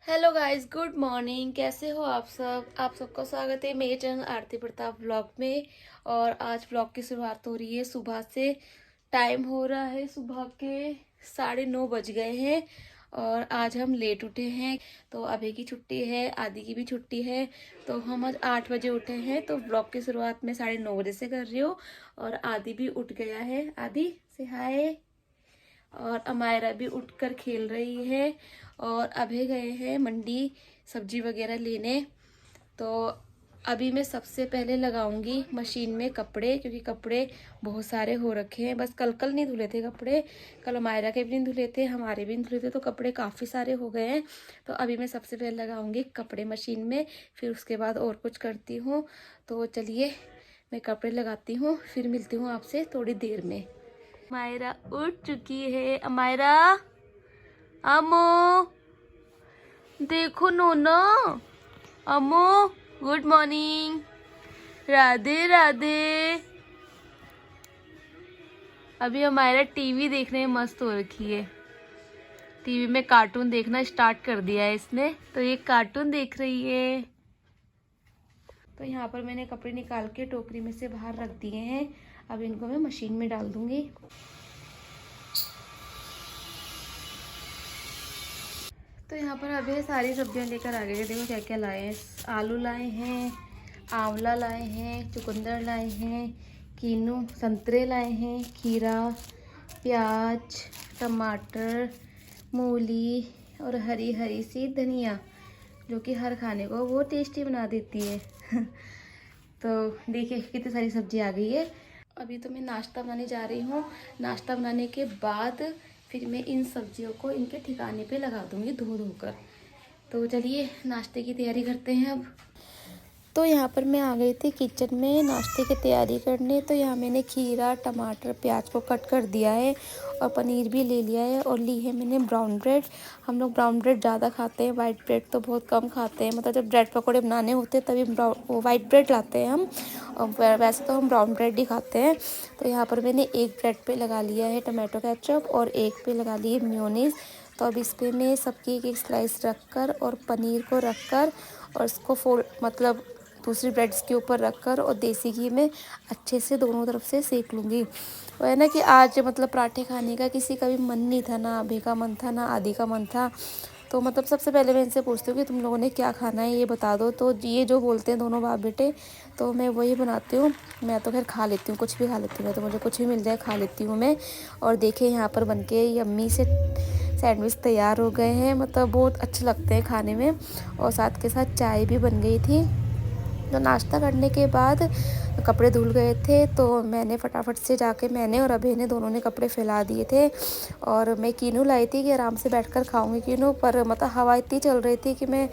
Hello guys, good morning. कैसे हो आप सब? आप सबका स्वागत है मेरे चैनल आरती प्रताप व्लॉग में। और आज व्लॉग की शुरुआत हो रही है सुबह से। टाइम हो रहा है सुबह के 9:30 बज गए हैं। और आज हम लेट उठे हैं। तो अभी की छुट्टी है, आदि की भी छुट्टी है। तो हम आज 8 बजे उठे हैं। तो व्लॉग की शुरुआत मैं 9:30 से कर रही हूँ। और आदि भी उठ गया है। आदि से हाय। और अमायरा भी उठकर खेल रही है। और अभय गए हैं मंडी सब्जी वगैरह लेने। तो अभी मैं सबसे पहले लगाऊंगी मशीन में कपड़े, क्योंकि कपड़े बहुत सारे हो रखे हैं। बस कल कल नहीं धुले थे कपड़े। कल अमायरा के भी नहीं धुले थे, हमारे भी नहीं धुले थे, तो कपड़े काफ़ी सारे हो गए हैं। तो अभी मैं सबसे पहले लगाऊंगी कपड़े मशीन में, फिर उसके बाद और कुछ करती हूँ। तो चलिए मैं कपड़े लगाती हूँ, फिर मिलती हूँ आपसे थोड़ी देर में। अमायरा उठ चुकी है। अमायरा, अमो देखो नोना। Amo, good morning. राधे राधे। अभी हमारा टीवी देखने में मस्त हो रखी है। टीवी में कार्टून देखना स्टार्ट कर दिया है इसने, तो ये कार्टून देख रही है। तो यहाँ पर मैंने कपड़े निकाल के टोकरी में से बाहर रख दिए हैं। अब इनको मैं मशीन में डाल दूंगी। तो यहाँ पर अभी सारी सब्जियां लेकर आ गए। देखो क्या क्या लाए हैं। आलू लाए हैं, आंवला लाए हैं, चुकंदर लाए हैं, कीनू संतरे लाए हैं, खीरा, प्याज, टमाटर, मूली और हरी हरी सी धनिया, जो कि हर खाने को वो टेस्टी बना देती है। तो देखिए कितनी सारी सब्जी आ गई है। अभी तो मैं नाश्ता बनाने जा रही हूँ। नाश्ता बनाने के बाद फिर मैं इन सब्जियों को इनके ठिकाने पे लगा दूँगी धो धोकर। तो चलिए नाश्ते की तैयारी करते हैं अब। तो यहाँ पर मैं आ गई थी किचन में नाश्ते की तैयारी करने। तो यहाँ मैंने खीरा, टमाटर, प्याज को कट कर दिया है और पनीर भी ले लिया है। और ली है मैंने ब्राउन ब्रेड। हम लोग ब्राउन ब्रेड ज़्यादा खाते हैं, वाइट ब्रेड तो बहुत कम खाते हैं। मतलब जब ब्रेड पकौड़े बनाने होते हैं तभी वो वाइट ब्रेड लाते हैं हम। और वैसे तो हम ब्राउन ब्रेड ही खाते हैं। तो यहाँ पर मैंने एक ब्रेड पे लगा लिया है टमाटो केचप और एक पे लगा ली है मेयोनीज़। तो अब इस पर मैं सबकी एक स्लाइस रखकर और पनीर को रखकर और इसको मतलब दूसरी ब्रेड्स के ऊपर रखकर और देसी घी में अच्छे से दोनों तरफ से सेक लूँगी। वो है ना कि आज मतलब पराठे खाने का किसी का भी मन नहीं था, ना अभी का मन था ना आदि का मन था। तो मतलब सबसे पहले मैं इनसे पूछती हूँ कि तुम लोगों ने क्या खाना है ये बता दो। तो ये जो बोलते हैं दोनों बाप बेटे, तो मैं वही बनाती हूँ। मैं तो खैर खा लेती हूँ, कुछ भी खा लेती हूँ मैं, तो मुझे कुछ भी मिल जाए खा लेती हूँ मैं। और देखिए यहाँ पर बनके यम्मी से सैंडविच तैयार हो गए हैं। मतलब बहुत अच्छे लगते हैं खाने में। और साथ के साथ चाय भी बन गई थी। तो नाश्ता करने के बाद कपड़े धुल गए थे, तो मैंने फटाफट से जाके मैंने और अभय ने दोनों ने कपड़े फैला दिए थे। और मैं कीनू लाई थी कि आराम से बैठकर खाऊंगी कीनू, पर मतलब हवा इतनी चल रही थी कि मैं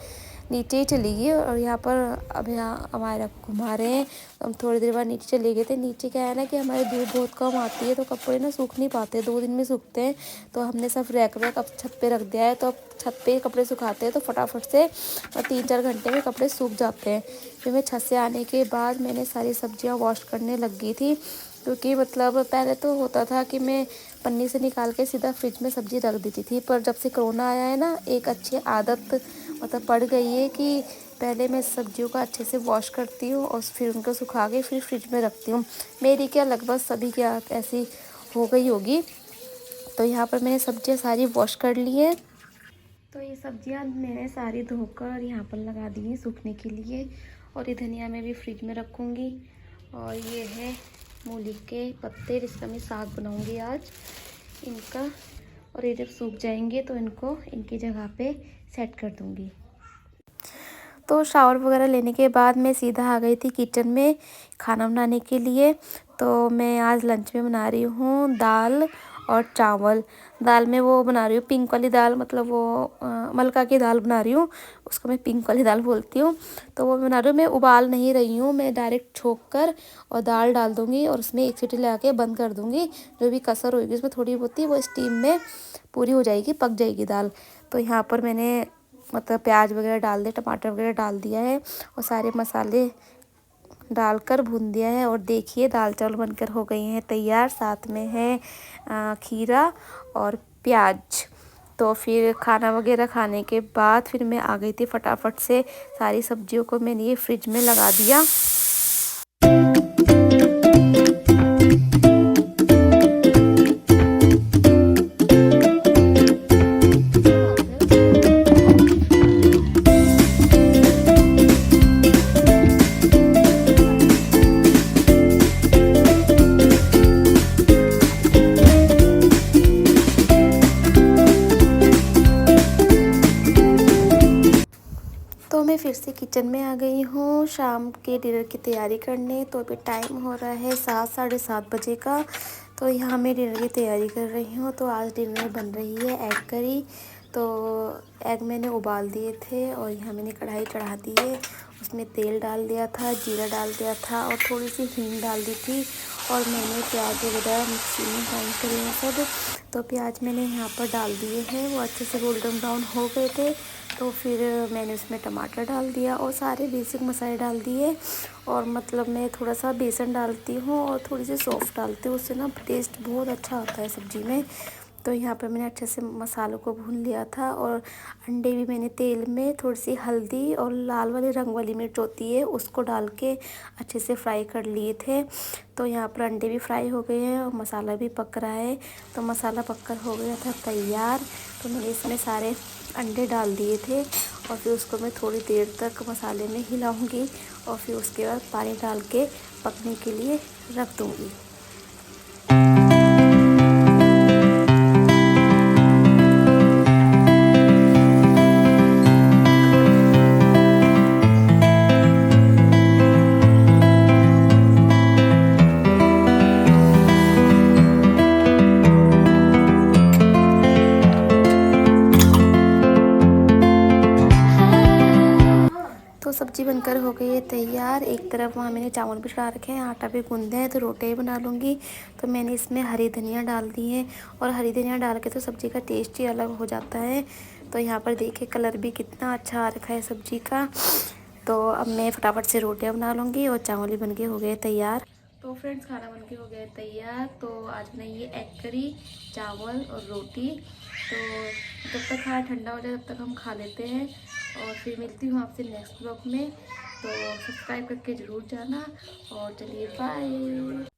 नीचे ही चली गई। और यहाँ पर अब यहाँ हमारे घुमा रहे हैं। तो हम थोड़ी देर बाद नीचे चले गए थे। नीचे क्या है ना कि हमारी धूप बहुत कम आती है, तो कपड़े ना सूख नहीं पाते, 2 दिन में सूखते हैं। तो हमने सब रैक वैक अब छत पे रख दिया है। तो अब छत पे कपड़े सुखाते हैं तो फटाफट से 3-4 घंटे में कपड़े सूख जाते हैं। फिर मैं छत से आने के बाद मैंने सारी सब्जियां वॉश करने लग गई थी, क्योंकि मतलब पहले तो होता था कि मैं पन्नी से निकाल के सीधा फ्रिज में सब्जी रख देती थी। पर जब से कोरोना आया है ना, एक अच्छी आदत मतलब पड़ गई है कि पहले मैं सब्जियों का अच्छे से वॉश करती हूँ और फिर उनको सुखा के फिर फ्रिज में रखती हूँ। मेरी क्या लगभग सभी की आदत ऐसी हो गई होगी। तो यहाँ पर मैंने सब्जियाँ सारी वॉश कर ली हैं। तो ये सब्जियां मैंने सारी धोकर यहाँ पर लगा दी हैं सूखने के लिए। और ये धनिया मैं भी फ्रिज में रखूँगी। और ये है मूली के पत्ते, जिसका मैं साग बनाऊँगी आज इनका। और ये जब सूख जाएंगे तो इनको इनकी जगह पे सेट कर दूँगी। तो शावर वगैरह लेने के बाद मैं सीधा आ गई थी किचन में खाना बनाने के लिए। तो मैं आज लंच में बना रही हूँ दाल और चावल। दाल में वो बना रही हूँ पिंक वाली दाल, मतलब वो मलका की दाल बना रही हूँ, उसको मैं पिंक वाली दाल बोलती हूँ। तो वो बना रही हूँ, मैं उबाल नहीं रही हूँ, मैं डायरेक्ट छोंक कर और दाल डाल दूँगी और उसमें 1 सीटी लगा के बंद कर दूँगी। जो भी कसर होगी उसमें थोड़ी बहुत ही वो स्टीम में पूरी हो जाएगी, पक जाएगी दाल। तो यहाँ पर मैंने मतलब प्याज वगैरह डाल दिए, टमाटर वगैरह डाल दिया है और सारे मसाले डालकर भून दिया है। और देखिए दाल चावल बनकर हो गई हैं तैयार। साथ में है खीरा और प्याज। तो फिर खाना वगैरह खाने के बाद फिर मैं आ गई थी फटाफट से, सारी सब्जियों को मैंने ये फ्रिज में लगा दिया। तो मैं फिर से किचन में आ गई हूँ शाम के डिनर की तैयारी करने। तो अभी टाइम हो रहा है 7 साढ़े 7 बजे का। तो यहाँ मैं डिनर की तैयारी कर रही हूँ। तो आज डिनर में बन रही है एग करी। तो एग मैंने उबाल दिए थे और यहाँ मैंने कढ़ाई चढ़ा दी है, उसमें तेल डाल दिया था, जीरा डाल दिया था और थोड़ी सी हींग डाल दी थी। और मैंने प्याज वगैरह मिक्सी में ग्राइंड करे हैं सब। तो प्याज मैंने यहाँ पर डाल दिए हैं, वो अच्छे से गोल्डन ब्राउन हो गए थे। तो फिर मैंने उसमें टमाटर डाल दिया और सारे बेसिक मसाले डाल दिए। और मतलब मैं थोड़ा सा बेसन डालती हूँ और थोड़ी सी सौंफ डालती हूँ, उससे ना टेस्ट बहुत अच्छा आता है सब्ज़ी में। तो यहाँ पर मैंने अच्छे से मसालों को भून लिया था। और अंडे भी मैंने तेल में थोड़ी सी हल्दी और लाल वाले रंग वाली मिर्च होती है उसको डाल के अच्छे से फ्राई कर लिए थे। तो यहाँ पर अंडे भी फ्राई हो गए हैं और मसाला भी पक रहा है। तो मसाला पककर हो गया था तैयार। तो मैंने इसमें सारे अंडे डाल दिए थे और फिर उसको मैं थोड़ी देर तक मसाले में हिलाऊंगी और फिर उसके बाद पानी डाल के पकने के लिए रख दूँगी। तो सब्ज़ी बनकर हो गई है तैयार। एक तरफ वहाँ मैंने चावल भी चढ़ा रखे हैं, आटा भी गूँधा है, तो रोटियाँ बना लूँगी। तो मैंने इसमें हरी धनिया डाल दी है और हरी धनिया डाल के तो सब्ज़ी का टेस्ट ही अलग हो जाता है। तो यहाँ पर देखिए कलर भी कितना अच्छा आ रखा है सब्ज़ी का। तो अब मैं फटाफट से रोटियाँ बना लूँगी और चावल भी बन के हो गए तैयार। तो फ्रेंड्स खाना बन के हो गया तैयार। तो आज बनाइए एग करी, चावल और रोटी। तो जब तक खाना ठंडा हो जाए तब तक हम खा लेते हैं और फिर मिलती हूँ आपसे नेक्स्ट ब्लॉग में। तो सब्सक्राइब करके ज़रूर जाना और चलिए बाय।